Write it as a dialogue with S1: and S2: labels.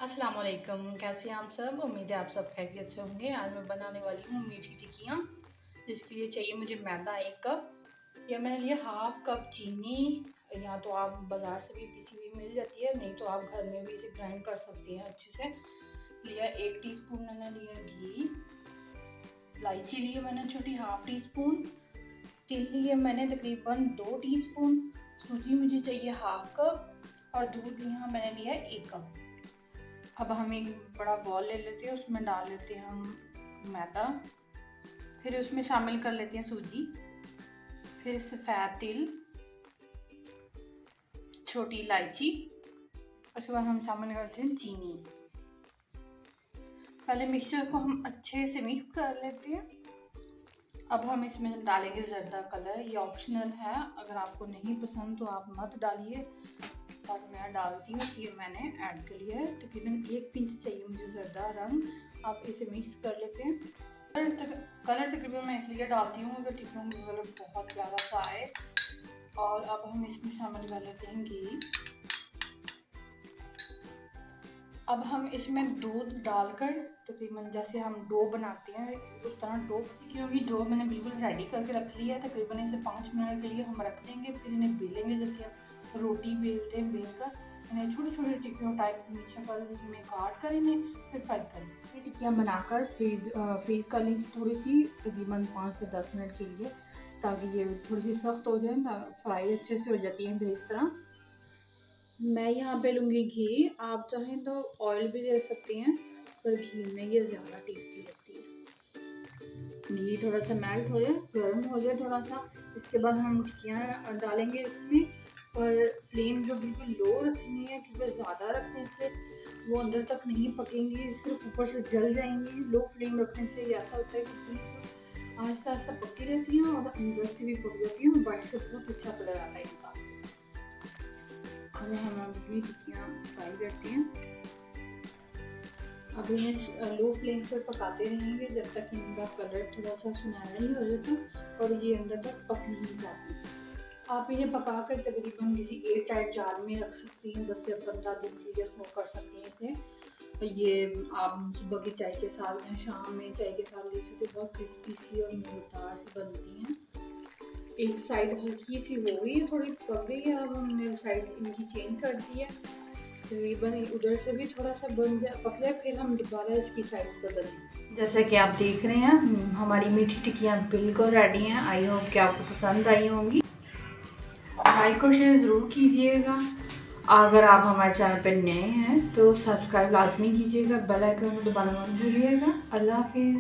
S1: अस्सलाम वालेकुम, कैसे हैं आप सब। उम्मीद है आप सब खैरियत से होंगे। आज मैं बनाने वाली हूँ मीठी टिक्कियाँ। जिसके लिए चाहिए मुझे मैदा 1 कप, या मैंने लिया हाफ कप चीनी, या तो आप बाज़ार से भी पिसी हुई मिल जाती है, नहीं तो आप घर में भी इसे ग्राइंड कर सकती हैं अच्छे से। लिया 1 टीस्पून मैंने लिया घी, इलायची लिए मैंने छोटी हाफ टी स्पून, तिल लिए मैंने तकरीबन 2 टीस्पून, सूजी मुझे चाहिए हाफ कप और दूध यहाँ मैंने लिया 1 कप। अब हम एक बड़ा बॉल ले लेते हैं, उसमें डाल लेते हैं हम मैदा, फिर उसमें शामिल कर लेते हैं सूजी, फिर सफ़ेद तिल, छोटी इलायची, उसके बाद हम शामिल करते हैं चीनी। पहले मिक्सचर को हम अच्छे से मिक्स कर लेते हैं। अब हम इसमें डालेंगे ज़र्दा कलर, ये ऑप्शनल है, अगर आपको नहीं पसंद तो आप मत डालिए, और मैं डालती हूँ, ये मैंने ऐड कर लिया है। तकरीबन 1 पिंच चाहिए मुझे ज़र्दा रंग। आप इसे मिक्स कर लेते हैं। कलर तकरीबन मैं इसलिए डालती हूँ अगर टिक्कियों में कलर बहुत प्यारा सा आए। और अब हम इसमें शामिल कर लेते हैं घी। अब हम इसमें दूध डालकर तकरीबन जैसे हम डो बनाते हैं उस तरह डो, क्योंकि डो मैंने बिल्कुल रेडी करके रख लिया है। तकरीबन इसे 5 मिनट के लिए हम रख देंगे, फिर इन्हें बेलेंगे जैसे हम रोटी बेलते हैं। बेलकर इन्हें छोटे छोटे टिक्कियों टाइप शक्ल में काट कर इन्हें फिर फ्राई करें। ये टिक्कियाँ बनाकर फ्रीज़ कर लेंगे थोड़ी सी, तकरीबन 5 से 10 मिनट के लिए, ताकि ये थोड़ी सी सख्त हो जाए, फ्राई अच्छे से हो जाती हैं। फिर इस तरह मैं यहाँ पे लूँगी घी, आप चाहें तो ऑयल भी ले सकती हैं, पर घी में ये ज़्यादा टेस्टी लगती है। घी थोड़ा सा मेल्ट हो जाए, गर्म हो जाए थोड़ा सा, इसके बाद हम टिक्कियाँ डालेंगे इसमें। और फ्लेम जो बिल्कुल लो रखनी है, क्योंकि ज़्यादा रखने से वो अंदर तक नहीं पकेंगी, सिर्फ ऊपर से जल जाएंगी। लो फ्लेम रखने से ऐसा होता है कि बिल्कुल आहिस्ता आहिस्ता पकती रहती हैं और अंदर से भी पक जाती हैं, बाहर से बहुत अच्छा कलर आता है इनका। अब हम अपनी टिक्कियाँ फ्राई करते हैं। अब इन्हें लो फ्लेम पर पकाते रहेंगे जब तक इनका कलर थोड़ा सा सुनहरा नहीं हो जाता और ये अंदर तक पक नहीं जाती। आप इन्हें पकाकर तकरीबन किसी एयर टाइट जार में रख सकती हैं, 10 से 15 दिन के लिए स्टोर कर सकती हैं इसे। ये आप सुबह की चाय के साथ या शाम में चाय के साथ ले सकते, बहुत क्रिस्पी सी और मज़ेदार सी बनती हैं। एक साइड हल्की सी हो गई है, थोड़ी पक गई है, अब हमने साइड इनकी चेंज कर दी है। तकरीबन उधर से भी थोड़ा सा बन जाए पक जाए, फिर हम दोबारा इसकी साइड बदलें। जैसा कि आप देख रहे हैं हमारी मीठी टिक्कियाँ बिल्कुल रेडी हैं। आई होप कि आपको पसंद आई होंगी। लाइक और शेयर ज़रूर कीजिएगा। अगर आप हमारे चैनल पर नए हैं तो सब्सक्राइब लाजमी कीजिएगा, बेल आइकन को दबाना मत भूलिएगा। अल्लाह हाफिज़।